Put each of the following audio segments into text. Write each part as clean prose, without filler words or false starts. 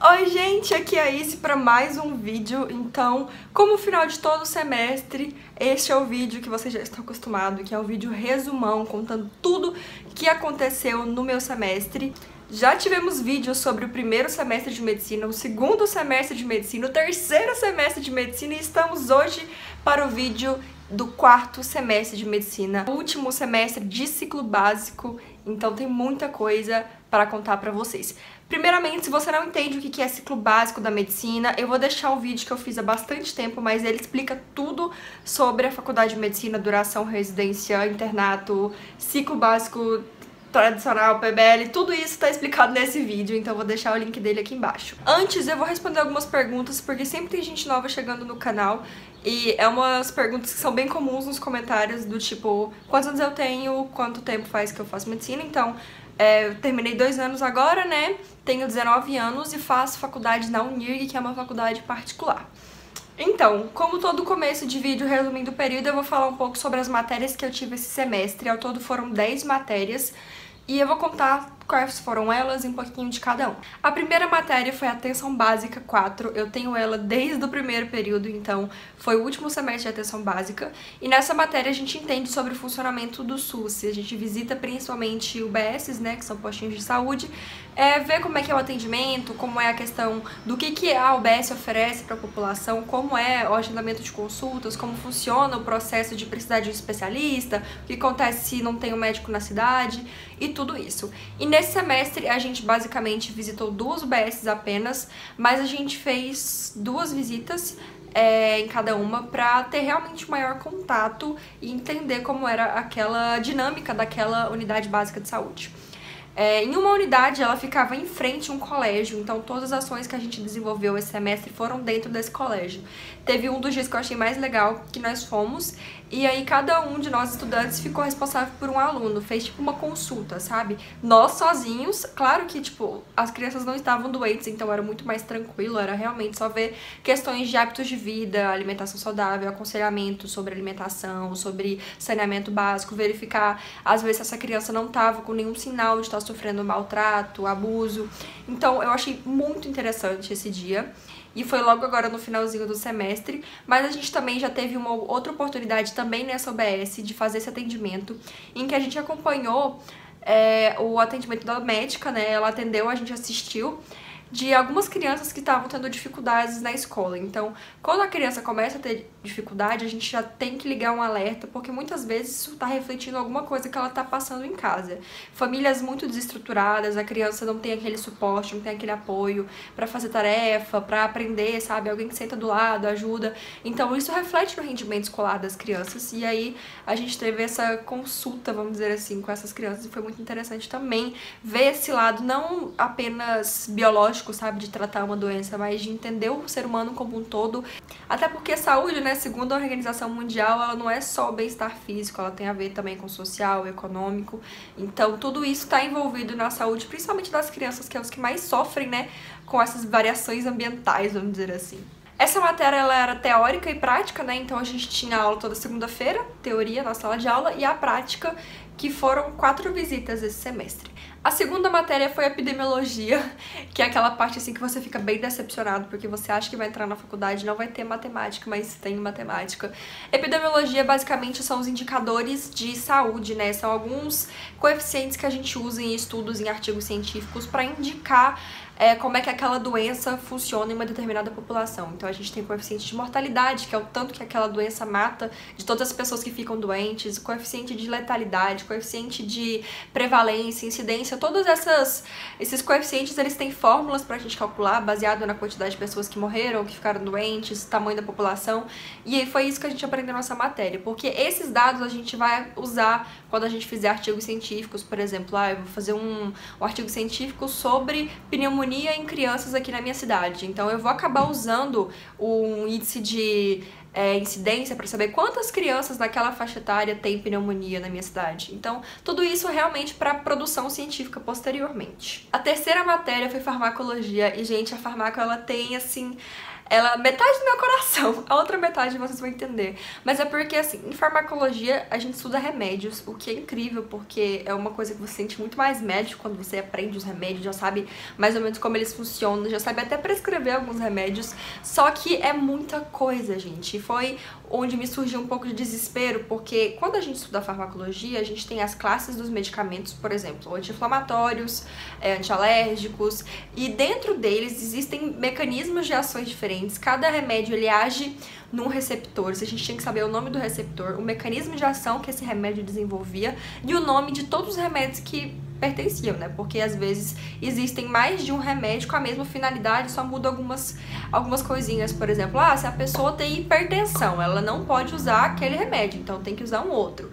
Oi gente, aqui é a Isi para mais um vídeo. Então, como final de todo o semestre, este é o vídeo que vocês já estão acostumados, que é um vídeo resumão, contando tudo que aconteceu no meu semestre. Já tivemos vídeos sobre o primeiro semestre de medicina, o segundo semestre de medicina, o terceiro semestre de medicina e estamos hoje para o vídeo do quarto semestre de medicina, o último semestre de ciclo básico, então tem muita coisa para contar para vocês. Primeiramente, se você não entende o que é ciclo básico da medicina, eu vou deixar um vídeo que eu fiz há bastante tempo, mas ele explica tudo sobre a faculdade de medicina, duração, residência, internato, ciclo básico tradicional, PBL, tudo isso tá explicado nesse vídeo, então eu vou deixar o link dele aqui embaixo. Antes, eu vou responder algumas perguntas, porque sempre tem gente nova chegando no canal, e é umas perguntas que são bem comuns nos comentários, do tipo, quantos anos eu tenho, quanto tempo faz que eu faço medicina, então... eu terminei 2 anos agora, né? Tenho 19 anos e faço faculdade na Unirg, que é uma faculdade particular. Então, como todo começo de vídeo resumindo o período, eu vou falar um pouco sobre as matérias que eu tive esse semestre. Ao todo foram 10 matérias e eu vou contar quais foram elas e um pouquinho de cada um. A primeira matéria foi Atenção Básica 4, eu tenho ela desde o primeiro período, então foi o último semestre de Atenção Básica, e nessa matéria a gente entende sobre o funcionamento do SUS, a gente visita principalmente UBSs, né, que são postinhos de saúde, vê como é que é o atendimento, como é a questão do que a UBS oferece para a população, como é o agendamento de consultas, como funciona o processo de precisar de um especialista, o que acontece se não tem um médico na cidade, e tudo isso. E nesse semestre a gente basicamente visitou 2 UBSs apenas, mas a gente fez 2 visitas em cada uma para ter realmente um maior contato e entender como era aquela dinâmica daquela unidade básica de saúde. Em uma unidade ela ficava em frente a um colégio, então todas as ações que a gente desenvolveu esse semestre foram dentro desse colégio. Teve um dos dias que eu achei mais legal, que nós fomos, e aí cada um de nós estudantes ficou responsável por um aluno, fez tipo uma consulta, sabe? Nós sozinhos, claro que tipo, as crianças não estavam doentes, então era muito mais tranquilo, era realmente só ver questões de hábitos de vida, alimentação saudável, aconselhamento sobre alimentação, sobre saneamento básico, verificar às vezes se essa criança não estava com nenhum sinal de estar sofrendo maltrato, abuso. Então eu achei muito interessante esse dia. E foi logo agora no finalzinho do semestre, mas a gente também já teve uma outra oportunidade também nessa UBS de fazer esse atendimento, em que a gente acompanhou o atendimento da médica, né? Ela atendeu, a gente assistiu, de algumas crianças que estavam tendo dificuldades na escola. Então, quando a criança começa a ter dificuldade, a gente já tem que ligar um alerta, porque muitas vezes isso está refletindo alguma coisa que ela está passando em casa. Famílias muito desestruturadas, a criança não tem aquele suporte, não tem aquele apoio para fazer tarefa, para aprender, sabe? Alguém que senta do lado, ajuda. Então, isso reflete no rendimento escolar das crianças. E aí, a gente teve essa consulta, vamos dizer assim, com essas crianças, e foi muito interessante também ver esse lado, não apenas biológico, sabe, de tratar uma doença, mas de entender o ser humano como um todo. Até porque saúde, né, segundo a Organização Mundial, ela não é só o bem-estar físico, ela tem a ver também com o social, econômico. Então, tudo isso está envolvido na saúde, principalmente das crianças, que é os que mais sofrem, né, com essas variações ambientais, vamos dizer assim. Essa matéria ela era teórica e prática, né? Então a gente tinha aula toda segunda-feira, teoria na sala de aula, e a prática, que foram 4 visitas esse semestre. A segunda matéria foi epidemiologia, que é aquela parte assim que você fica bem decepcionado, porque você acha que vai entrar na faculdade e não vai ter matemática, mas tem matemática. Epidemiologia basicamente são os indicadores de saúde, né? São alguns coeficientes que a gente usa em estudos, em artigos científicos, para indicar como é que aquela doença funciona em uma determinada população. Então a gente tem coeficiente de mortalidade, que é o tanto que aquela doença mata de todas as pessoas que ficam doentes, coeficiente de letalidade, coeficiente de prevalência, incidência, todos esses coeficientes, eles têm fórmulas pra gente calcular, baseado na quantidade de pessoas que morreram, que ficaram doentes, tamanho da população, e foi isso que a gente aprendeu na nossa matéria, porque esses dados a gente vai usar quando a gente fizer artigos científicos, por exemplo, eu vou fazer um artigo científico sobre pneumonia em crianças aqui na minha cidade, então eu vou acabar usando um índice de incidência para saber quantas crianças naquela faixa etária têm pneumonia na minha cidade. Então, tudo isso realmente para produção científica posteriormente. A terceira matéria foi farmacologia e, gente, a farmaco ela tem, assim, ela metade do meu coração, a outra metade vocês vão entender. Mas é porque, assim, em farmacologia a gente estuda remédios, o que é incrível, porque é uma coisa que você sente muito mais médico quando você aprende os remédios, já sabe mais ou menos como eles funcionam, já sabe até prescrever alguns remédios, só que é muita coisa, gente. E foi onde me surgiu um pouco de desespero, porque quando a gente estuda farmacologia, a gente tem as classes dos medicamentos, por exemplo, anti-inflamatórios, antialérgicos, e dentro deles existem mecanismos de ações diferentes. Cada remédio ele age num receptor, a gente tinha que saber o nome do receptor, o mecanismo de ação que esse remédio desenvolvia e o nome de todos os remédios que pertenciam, né? Porque às vezes existem mais de um remédio com a mesma finalidade, só muda algumas coisinhas. Por exemplo, se a pessoa tem hipertensão, ela não pode usar aquele remédio, então tem que usar um outro.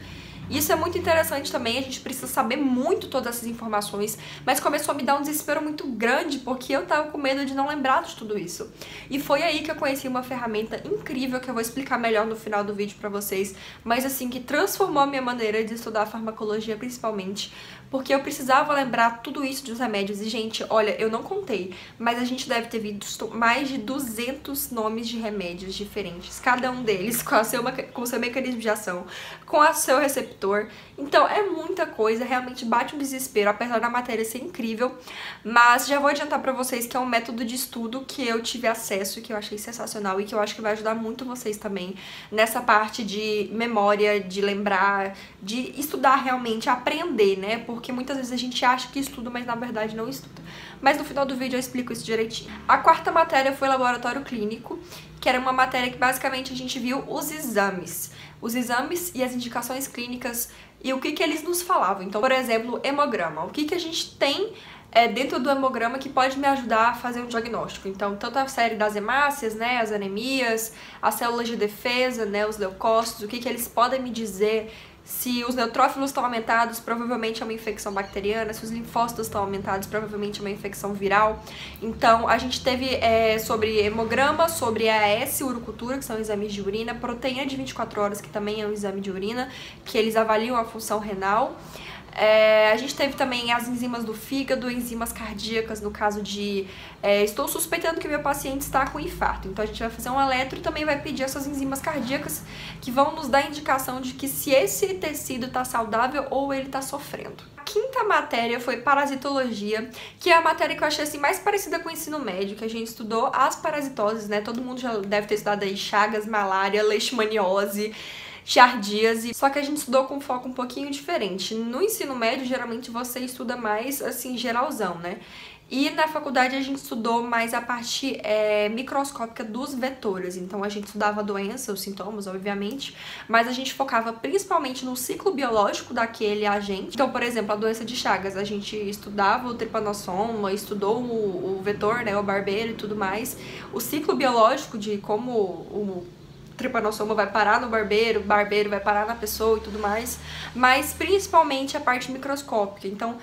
Isso é muito interessante também, a gente precisa saber muito todas essas informações, mas começou a me dar um desespero muito grande, porque eu tava com medo de não lembrar de tudo isso. E foi aí que eu conheci uma ferramenta incrível, que eu vou explicar melhor no final do vídeo pra vocês, mas assim, que transformou a minha maneira de estudar farmacologia principalmente, porque eu precisava lembrar tudo isso dos remédios. E, gente, olha, eu não contei, mas a gente deve ter visto mais de 200 nomes de remédios diferentes, cada um deles com o seu mecanismo de ação, com o seu receptor. Então, é muita coisa, realmente bate um desespero, apesar da matéria ser incrível, mas já vou adiantar pra vocês que é um método de estudo que eu tive acesso, que eu achei sensacional e que eu acho que vai ajudar muito vocês também nessa parte de memória, de lembrar, de estudar realmente, aprender, né? Porque muitas vezes a gente acha que estuda, mas na verdade não estuda. Mas no final do vídeo eu explico isso direitinho. A quarta matéria foi laboratório clínico, que era uma matéria que basicamente a gente viu os exames e as indicações clínicas e o que eles nos falavam. Então, por exemplo, hemograma. O que a gente tem dentro do hemograma que pode me ajudar a fazer um diagnóstico. Então, tanto a série das hemácias, né, as anemias, as células de defesa, né, os leucócitos, o que eles podem me dizer. Se os neutrófilos estão aumentados, provavelmente é uma infecção bacteriana. Se os linfócitos estão aumentados, provavelmente é uma infecção viral. Então, a gente teve sobre hemograma, sobre AS, urocultura, que são exames de urina, proteína de 24 horas, que também é um exame de urina, que eles avaliam a função renal. A gente teve também as enzimas do fígado, enzimas cardíacas, no caso de estou suspeitando que meu paciente está com infarto. Então a gente vai fazer um eletro e também vai pedir essas enzimas cardíacas que vão nos dar indicação de que se esse tecido está saudável ou ele está sofrendo. A quinta matéria foi parasitologia, que é a matéria que eu achei assim mais parecida com o ensino médio, que a gente estudou as parasitoses, né? Todo mundo já deve ter estudado aí chagas, malária, leishmaniose, giardíase, só que a gente estudou com um foco um pouquinho diferente. No ensino médio, geralmente você estuda mais, assim, geralzão, né? E na faculdade a gente estudou mais a parte microscópica dos vetores. Então a gente estudava a doença, os sintomas, obviamente, mas a gente focava principalmente no ciclo biológico daquele agente. Então, por exemplo, a doença de Chagas, a gente estudava o tripanossoma, estudou o vetor, né, o barbeiro e tudo mais. O ciclo biológico de como o tripanossoma vai parar no barbeiro, o barbeiro vai parar na pessoa e tudo mais, mas principalmente a parte microscópica. Então,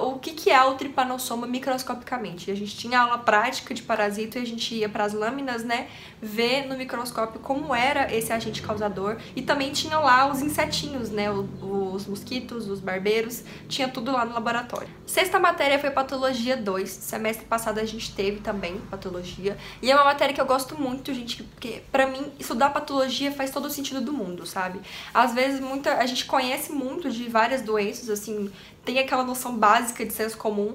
o que é o tripanossoma microscopicamente? A gente tinha aula prática de parasito e a gente ia para as lâminas, né, ver no microscópio como era esse agente causador, e também tinham lá os insetinhos, né, os mosquitos, os barbeiros, tinha tudo lá no laboratório. Sexta matéria foi patologia 2, semestre passado a gente teve também patologia, e é uma matéria que eu gosto muito, gente, porque pra mim estudar patologia faz todo o sentido do mundo, sabe? Às vezes a gente conhece muito de várias doenças, assim, tem aquela noção básica de senso comum,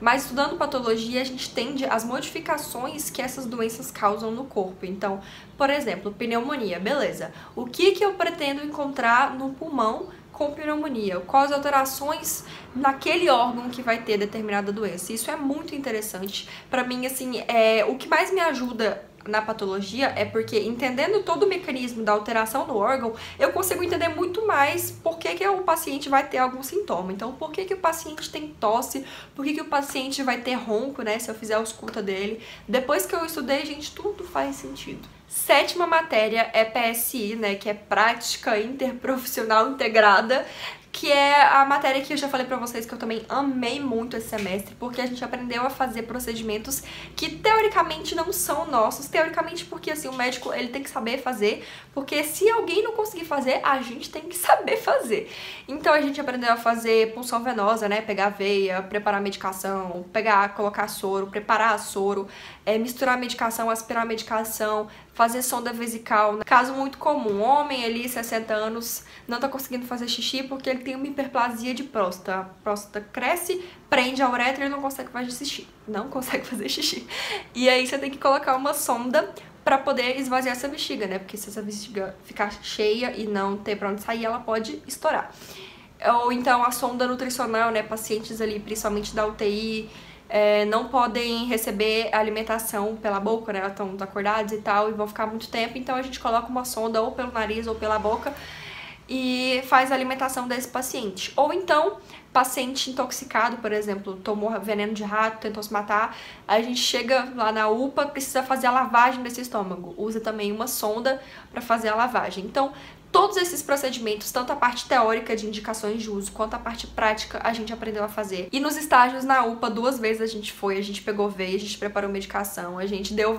mas estudando patologia a gente entende as modificações que essas doenças causam no corpo. Então, por exemplo, pneumonia, beleza. O que eu pretendo encontrar no pulmão com pneumonia? Quais alterações naquele órgão que vai ter determinada doença? Isso é muito interessante. Pra mim, assim, o que mais me ajuda na patologia é porque, entendendo todo o mecanismo da alteração do órgão, eu consigo entender muito mais por que o paciente vai ter algum sintoma. Então, por que o paciente tem tosse, por que o paciente vai ter ronco, né, se eu fizer a ausculta dele. Depois que eu estudei, gente, tudo faz sentido. Sétima matéria é PSI, né, que é Prática Interprofissional Integrada, que é a matéria que eu já falei pra vocês que eu também amei muito esse semestre, porque a gente aprendeu a fazer procedimentos que teoricamente não são nossos, teoricamente porque assim, o médico ele tem que saber fazer, porque se alguém não conseguir fazer, a gente tem que saber fazer. Então a gente aprendeu a fazer punção venosa, né, pegar veia, preparar medicação, colocar soro, preparar soro, misturar medicação, aspirar medicação, fazer sonda vesical. Caso muito comum, homem ali, 60 anos, não tá conseguindo fazer xixi porque ele tem uma hiperplasia de próstata. A próstata cresce, prende a uretra e ele não consegue fazer xixi. Não consegue fazer xixi. E aí você tem que colocar uma sonda pra poder esvaziar essa bexiga, né? Porque se essa bexiga ficar cheia e não ter pra onde sair, ela pode estourar. Ou então a sonda nutricional, né? Pacientes ali, principalmente da UTI, não podem receber alimentação pela boca, né? Elas estão acordadas e tal, e vão ficar muito tempo, então a gente coloca uma sonda ou pelo nariz ou pela boca e faz a alimentação desse paciente. Ou então, paciente intoxicado, por exemplo, tomou veneno de rato, tentou se matar, a gente chega lá na UPA, precisa fazer a lavagem desse estômago. Usa também uma sonda para fazer a lavagem. Então, todos esses procedimentos, tanto a parte teórica de indicações de uso, quanto a parte prática, a gente aprendeu a fazer. E nos estágios na UPA, 2 vezes a gente pegou veia, a gente preparou medicação, a gente deu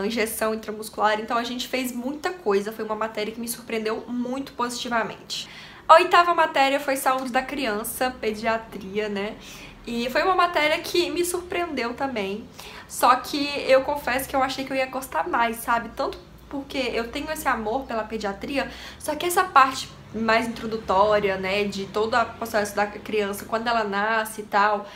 injeção intramuscular, então a gente fez muita coisa, foi uma matéria que me surpreendeu muito positivamente. A 8ª matéria foi saúde da criança, pediatria, né? E foi uma matéria que me surpreendeu também, só que eu confesso que eu achei que eu ia gostar mais, sabe? Tanto porque eu tenho esse amor pela pediatria, só que essa parte mais introdutória, né, de todo o processo da criança, quando ela nasce e tal,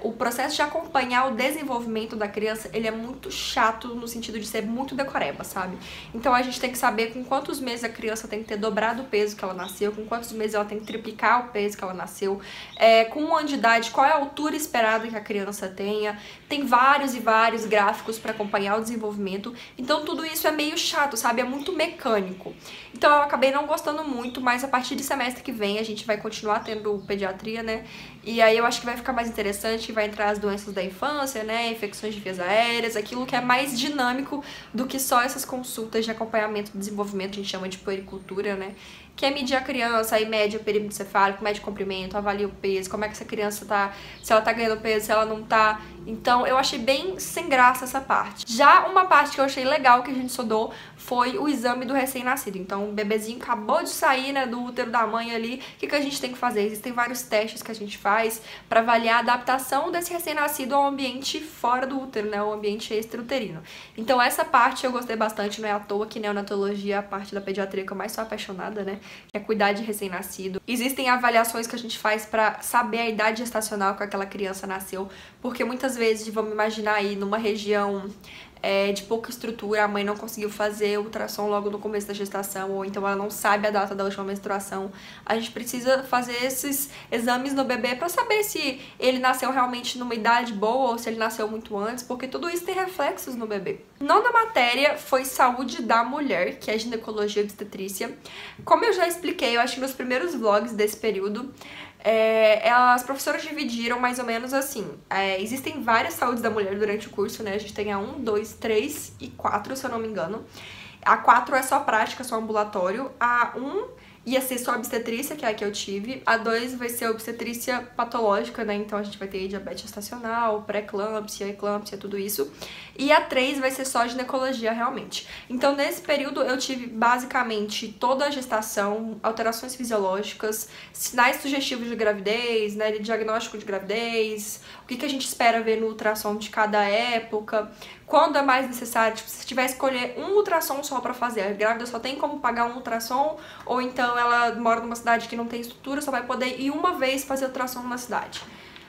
o processo de acompanhar o desenvolvimento da criança, ele é muito chato no sentido de ser muito decoreba, sabe? Então a gente tem que saber com quantos meses a criança tem que ter dobrado o peso que ela nasceu, com quantos meses ela tem que triplicar o peso que ela nasceu, com 1 ano de idade, qual é a altura esperada que a criança tenha. Tem vários e vários gráficos para acompanhar o desenvolvimento, então tudo isso é meio chato, sabe? É muito mecânico. Então eu acabei não gostando muito, mas a partir do semestre que vem a gente vai continuar tendo pediatria, né? E aí eu acho que vai ficar mais interessante, vai entrar as doenças da infância, né? Infecções de vias aéreas, aquilo que é mais dinâmico do que só essas consultas de acompanhamento do desenvolvimento, a gente chama de puericultura, né? Que é medir a criança, aí mede o perímetro cefálico, mede o comprimento, avalia o peso, como é que essa criança tá, se ela tá ganhando peso, se ela não tá. Então eu achei bem sem graça essa parte. Já uma parte que eu achei legal que a gente estudou foi o exame do recém-nascido. Então o bebezinho acabou de sair, né, do útero da mãe ali, o que a gente tem que fazer? Existem vários testes que a gente faz para avaliar a adaptação desse recém-nascido ao ambiente fora do útero, né, o ambiente extrauterino. Então essa parte eu gostei bastante, não é à toa que neonatologia é a parte da pediatria que eu mais sou apaixonada, né, que é cuidar de recém-nascido. Existem avaliações que a gente faz para saber a idade gestacional que aquela criança nasceu, porque muitas vezes, vamos imaginar aí, numa região de pouca estrutura, a mãe não conseguiu fazer ultrassom logo no começo da gestação, ou então ela não sabe a data da última menstruação. A gente precisa fazer esses exames no bebê para saber se ele nasceu realmente numa idade boa ou se ele nasceu muito antes, porque tudo isso tem reflexos no bebê. 9ª matéria foi saúde da mulher, que é ginecologia e obstetrícia. Como eu já expliquei, eu acho que nos primeiros vlogs desse período, as professoras dividiram mais ou menos assim. Existem várias saúdes da mulher durante o curso, né? A gente tem a 1, 2, 3 e 4, se eu não me engano. A 4 é só prática, só ambulatório. A 1 ia ser só obstetrícia, que é a que eu tive. A 2 vai ser obstetrícia patológica, né? Então a gente vai ter diabetes gestacional, pré-eclâmpsia, eclâmpsia, tudo isso. E a 3 vai ser só ginecologia, realmente. Então nesse período eu tive basicamente toda a gestação, alterações fisiológicas, sinais sugestivos de gravidez, né? De diagnóstico de gravidez, o que a gente espera ver no ultrassom de cada época, quando é mais necessário, tipo, se tiver que escolher um ultrassom só pra fazer, a grávida só tem como pagar um ultrassom, ou então ela mora numa cidade que não tem estrutura, só vai poder ir uma vez fazer ultrassom numa cidade.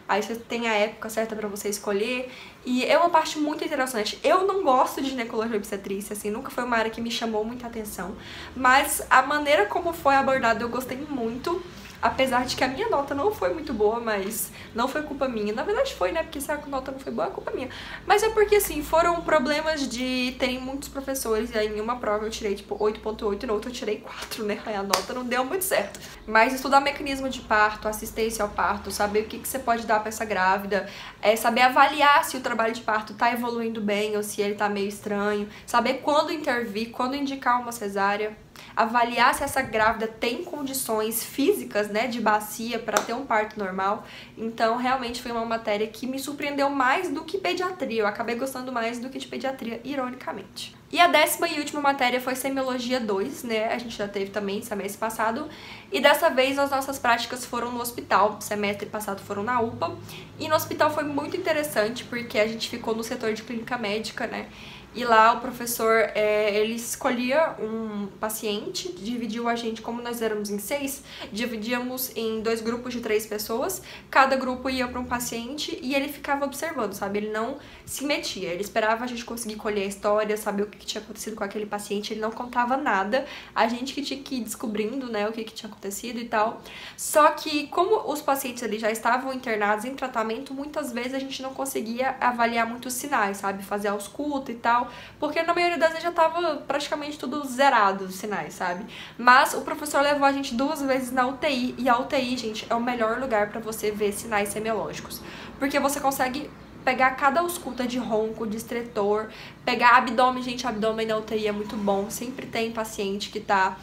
Aí você tem a época certa pra você escolher, e é uma parte muito interessante. Eu não gosto de ginecologia e obstetrícia, assim, nunca foi uma área que me chamou muita atenção, mas a maneira como foi abordado eu gostei muito. Apesar de que a minha nota não foi muito boa, mas não foi culpa minha. Na verdade foi, né? Porque se a nota não foi boa, é culpa minha. Mas é porque, assim, foram problemas de terem muitos professores. E aí em uma prova eu tirei, tipo, 8.8 e na outra eu tirei 4, né? Aí a nota não deu muito certo. Mas estudar mecanismo de parto, assistência ao parto, saber o que você pode dar pra essa grávida, saber avaliar se o trabalho de parto tá evoluindo bem ou se ele tá meio estranho, saber quando intervir, quando indicar uma cesárea. avaliar se essa grávida tem condições físicas, né, de bacia para ter um parto normal. Então, realmente foi uma matéria que me surpreendeu mais do que pediatria. Eu acabei gostando mais do que de pediatria, ironicamente. E a 10ª e última matéria foi Semiologia 2, né? A gente já teve também semestre passado. E dessa vez as nossas práticas foram no hospital. Semestre passado foram na UPA. E no hospital foi muito interessante porque a gente ficou no setor de clínica médica, né? E lá o professor, ele escolhia um paciente, dividiu a gente, como nós éramos em 6, dividíamos em 2 grupos de 3 pessoas, cada grupo ia para um paciente e ele ficava observando, sabe? Ele não se metia, ele esperava a gente conseguir colher a história, saber o que tinha acontecido com aquele paciente, ele não contava nada, a gente que tinha que ir descobrindo, né, o que tinha acontecido e tal. Só que como os pacientes ali já estavam internados em tratamento, muitas vezes a gente não conseguia avaliar muitos sinais, sabe? Fazer ausculta e tal, porque na maioria das vezes já tava praticamente tudo zerado os sinais, sabe? Mas o professor levou a gente 2 vezes na UTI, e a UTI, gente, é o melhor lugar pra você ver sinais semiológicos, porque você consegue pegar cada ausculta de ronco, de estretor, pegar abdômen, gente, abdômen na UTI é muito bom, sempre tem paciente que tá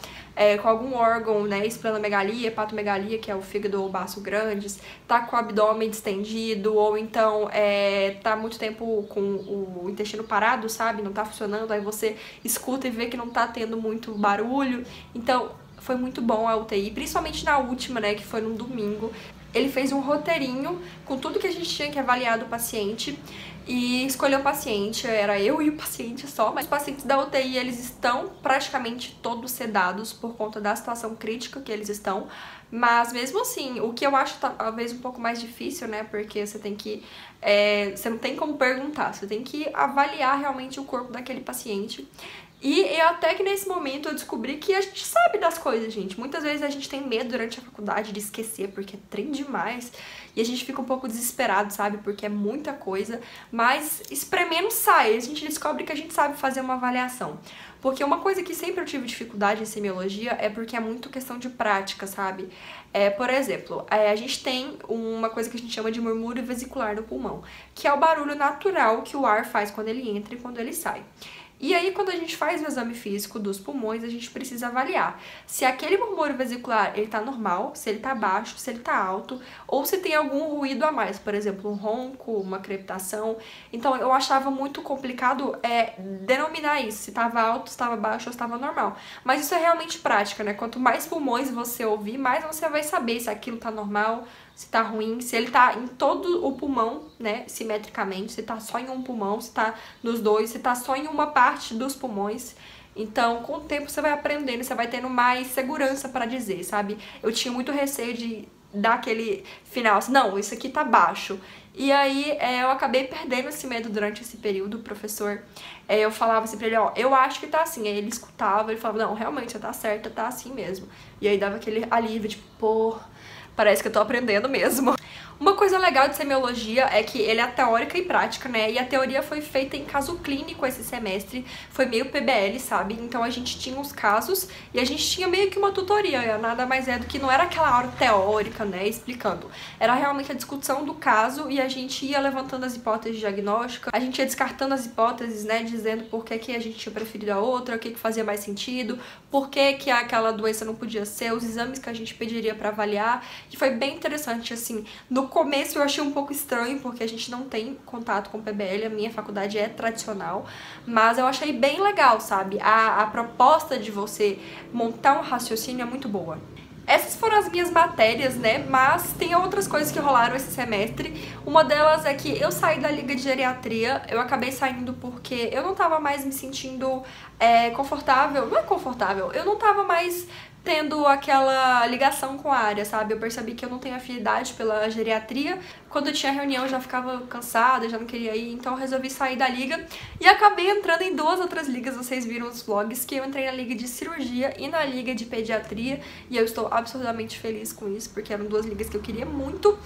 com algum órgão, né, esplenomegalia, hepatomegalia, que é o fígado ou baço grandes, tá com o abdômen distendido, ou então tá muito tempo com o intestino parado, sabe, não tá funcionando, aí você escuta e vê que não tá tendo muito barulho. Então foi muito bom a UTI, principalmente na última, né, que foi num domingo. Ele fez um roteirinho com tudo que a gente tinha que avaliar do paciente e escolheu o paciente, era eu e o paciente só, mas os pacientes da UTI, eles estão praticamente todos sedados por conta da situação crítica que eles estão, mas mesmo assim, o que eu acho talvez um pouco mais difícil, né, porque você tem que, você não tem como perguntar, você tem que avaliar realmente o corpo daquele paciente. E eu até que nesse momento eu descobri que a gente sabe das coisas, gente. Muitas vezes a gente tem medo durante a faculdade de esquecer, porque é trem demais. E a gente fica um pouco desesperado, sabe? Porque é muita coisa. Mas espremendo sai. A gente descobre que a gente sabe fazer uma avaliação. Porque uma coisa que sempre eu tive dificuldade em semiologia é porque é muito questão de prática, sabe? Por exemplo, a gente tem uma coisa que a gente chama de murmúrio vesicular no pulmão, que é o barulho natural que o ar faz quando ele entra e quando ele sai. E aí, quando a gente faz o exame físico dos pulmões, a gente precisa avaliar se aquele murmúrio vesicular, ele tá normal, se ele tá baixo, se ele tá alto, ou se tem algum ruído a mais, por exemplo, um ronco, uma crepitação. Então, eu achava muito complicado denominar isso, se tava alto, se tava baixo ou se tava normal. Mas isso é realmente prática, né? Quanto mais pulmões você ouvir, mais você vai saber se aquilo tá normal, se tá ruim, se ele tá em todo o pulmão, né, simetricamente, se tá só em um pulmão, se tá nos dois, se tá só em uma parte dos pulmões. Então, com o tempo você vai aprendendo, você vai tendo mais segurança pra dizer, sabe? Eu tinha muito receio de dar aquele final, assim, não, isso aqui tá baixo. E aí eu acabei perdendo esse medo durante esse período. O professor, eu falava assim pra ele, ó, eu acho que tá assim. Aí ele escutava, ele falava, não, realmente, você tá certa, tá assim mesmo. E aí dava aquele alívio, tipo, pô, parece que eu tô aprendendo mesmo. Uma coisa legal de semiologia é que ele é teórica e prática, né? E a teoria foi feita em caso clínico esse semestre, foi meio PBL, sabe? Então a gente tinha os casos e a gente tinha meio que uma tutoria, nada mais é do que não era aquela aula teórica, né, explicando. Era realmente a discussão do caso e a gente ia levantando as hipóteses diagnósticas, a gente ia descartando as hipóteses, né, dizendo por que a gente tinha preferido a outra, o que fazia mais sentido, por que aquela doença não podia ser, os exames que a gente pediria pra avaliar. E foi bem interessante, assim. No começo eu achei um pouco estranho, porque a gente não tem contato com PBL, a minha faculdade é tradicional, mas eu achei bem legal, sabe? A proposta de você montar um raciocínio é muito boa. Essas foram as minhas matérias, né, mas tem outras coisas que rolaram esse semestre. Uma delas é que eu saí da Liga de Geriatria, eu acabei saindo porque eu não tava mais me sentindo confortável, não é confortável, eu não tava mais tendo aquela ligação com a área, sabe? Eu percebi que eu não tenho afinidade pela geriatria. Quando eu tinha reunião eu já ficava cansada, já não queria ir, então eu resolvi sair da liga e acabei entrando em 2 outras ligas. Vocês viram os vlogs que eu entrei na liga de cirurgia e na liga de pediatria e eu estou absurdamente feliz com isso, porque eram 2 ligas que eu queria muito.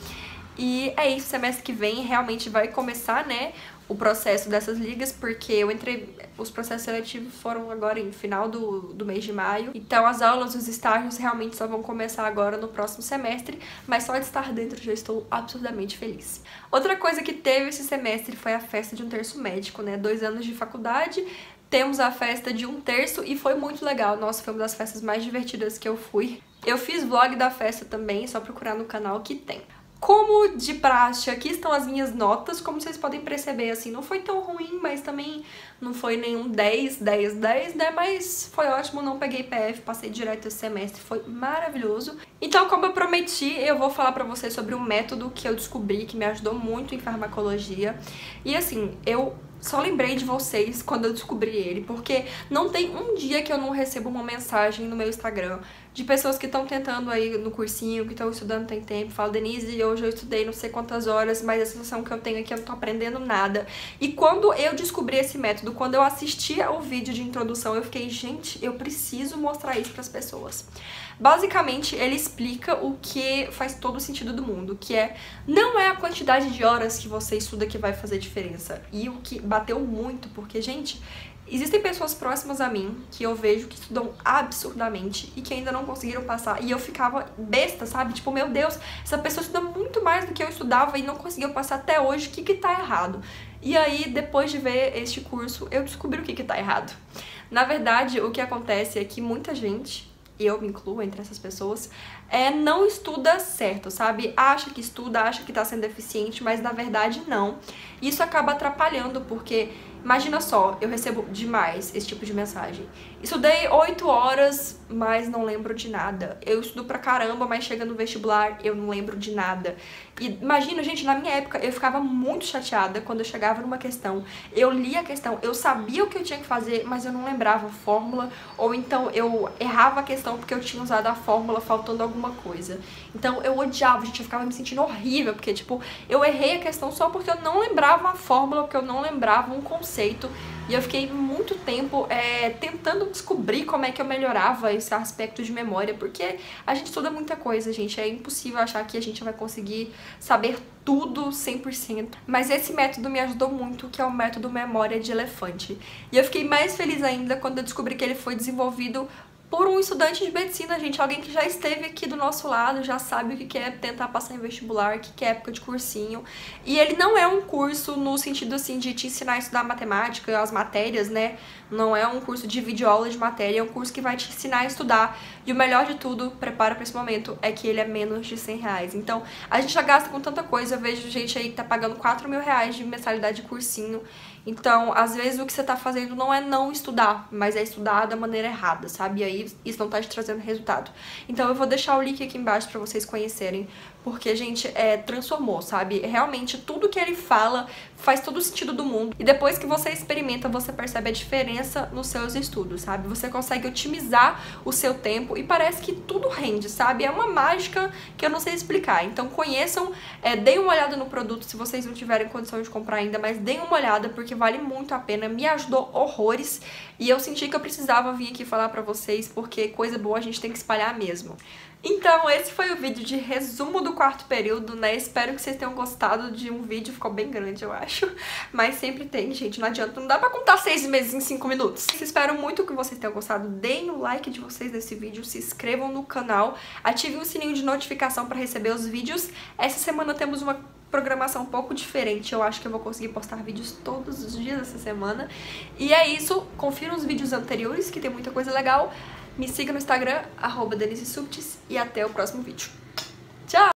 E é isso, semestre que vem realmente vai começar, né, o processo dessas ligas, porque eu entrei, os processos seletivos foram agora em final do mês de maio, então as aulas, os estágios realmente só vão começar agora no próximo semestre, mas só de estar dentro já estou absurdamente feliz. Outra coisa que teve esse semestre foi a festa de um terço médico, né, 2 anos de faculdade, temos a festa de 1/3 e foi muito legal. Nossa, foi uma das festas mais divertidas que eu fui. Eu fiz vlog da festa também, só procurar no canal que tem. Como de praxe, aqui estão as minhas notas. Como vocês podem perceber, assim, não foi tão ruim, mas também não foi nenhum 10, 10, 10, né? Mas foi ótimo, não peguei PF, passei direto esse semestre, foi maravilhoso. Então, como eu prometi, eu vou falar pra vocês sobre um método que eu descobri, que me ajudou muito em farmacologia. E assim, eu só lembrei de vocês quando eu descobri ele, porque não tem um dia que eu não recebo uma mensagem no meu Instagram de pessoas que estão tentando aí no cursinho, que estão estudando tem tempo, falam: Denise, hoje eu estudei não sei quantas horas, mas a sensação que eu tenho é que eu não tô aprendendo nada. E quando eu descobri esse método, quando eu assisti ao vídeo de introdução, eu fiquei, gente, eu preciso mostrar isso pras pessoas. Basicamente, ele explica o que faz todo o sentido do mundo, que não é a quantidade de horas que você estuda que vai fazer diferença. E o que bateu muito, porque, gente, existem pessoas próximas a mim que eu vejo que estudam absurdamente e que ainda não conseguiram passar. E eu ficava besta, sabe? Tipo, meu Deus, essa pessoa estuda muito mais do que eu estudava e não conseguiu passar até hoje, o que tá errado? E aí, depois de ver este curso, eu descobri o que tá errado. Na verdade, o que acontece é que muita gente, eu me incluo entre essas pessoas, não estuda certo, sabe? Acha que estuda, acha que tá sendo eficiente, mas na verdade não. Isso acaba atrapalhando, porque imagina só, eu recebo demais esse tipo de mensagem. Estudei 8 horas, mas não lembro de nada. Eu estudo pra caramba, mas chega no vestibular, eu não lembro de nada. E imagina, gente, na minha época eu ficava muito chateada quando eu chegava numa questão. Eu lia a questão, eu sabia o que eu tinha que fazer, mas eu não lembrava a fórmula, ou então eu errava a questão porque eu tinha usado a fórmula faltando alguma coisa. Então eu odiava, gente, eu ficava me sentindo horrível, porque, tipo, eu errei a questão só porque eu não lembrava a fórmula, porque eu não lembrava um conceito. E eu fiquei muito tempo tentando descobrir como é que eu melhorava esse aspecto de memória, porque a gente estuda muita coisa, gente. É impossível achar que a gente vai conseguir saber tudo 100%. Mas esse método me ajudou muito, que é o método memória de elefante. E eu fiquei mais feliz ainda quando eu descobri que ele foi desenvolvido por um estudante de medicina, gente, alguém que já esteve aqui do nosso lado, já sabe o que é tentar passar em vestibular, o que é época de cursinho. E ele não é um curso no sentido, assim, de te ensinar a estudar matemática, as matérias, né? Não é um curso de videoaula de matéria, é um curso que vai te ensinar a estudar. E o melhor de tudo, prepara pra esse momento, é que ele é menos de R$100. Então, a gente já gasta com tanta coisa, eu vejo gente aí que tá pagando R$4.000 de mensalidade de cursinho. Então, às vezes o que você tá fazendo não é não estudar, mas é estudar da maneira errada, sabe? E aí isso não tá te trazendo resultado. Então eu vou deixar o link aqui embaixo pra vocês conhecerem, porque, gente, transformou, sabe? Realmente tudo que ele fala faz todo o sentido do mundo. E depois que você experimenta, você percebe a diferença nos seus estudos, sabe? Você consegue otimizar o seu tempo e parece que tudo rende, sabe? É uma mágica que eu não sei explicar. Então conheçam, deem uma olhada no produto se vocês não tiverem condição de comprar ainda, mas deem uma olhada porque vale muito a pena, me ajudou horrores e eu senti que eu precisava vir aqui falar pra vocês, porque coisa boa a gente tem que espalhar mesmo. Então, esse foi o vídeo de resumo do 4º período, né? Espero que vocês tenham gostado de um vídeo, ficou bem grande, eu acho. Mas sempre tem, gente, não adianta, não dá pra contar 6 meses em 5 minutos. Espero muito que vocês tenham gostado, deem o like de vocês nesse vídeo, se inscrevam no canal, ativem o sininho de notificação pra receber os vídeos. Essa semana temos uma programação um pouco diferente, eu acho que eu vou conseguir postar vídeos todos os dias essa semana. E é isso, confiram os vídeos anteriores, que tem muita coisa legal. Me siga no Instagram, @DeniseSubtis, e até o próximo vídeo. Tchau!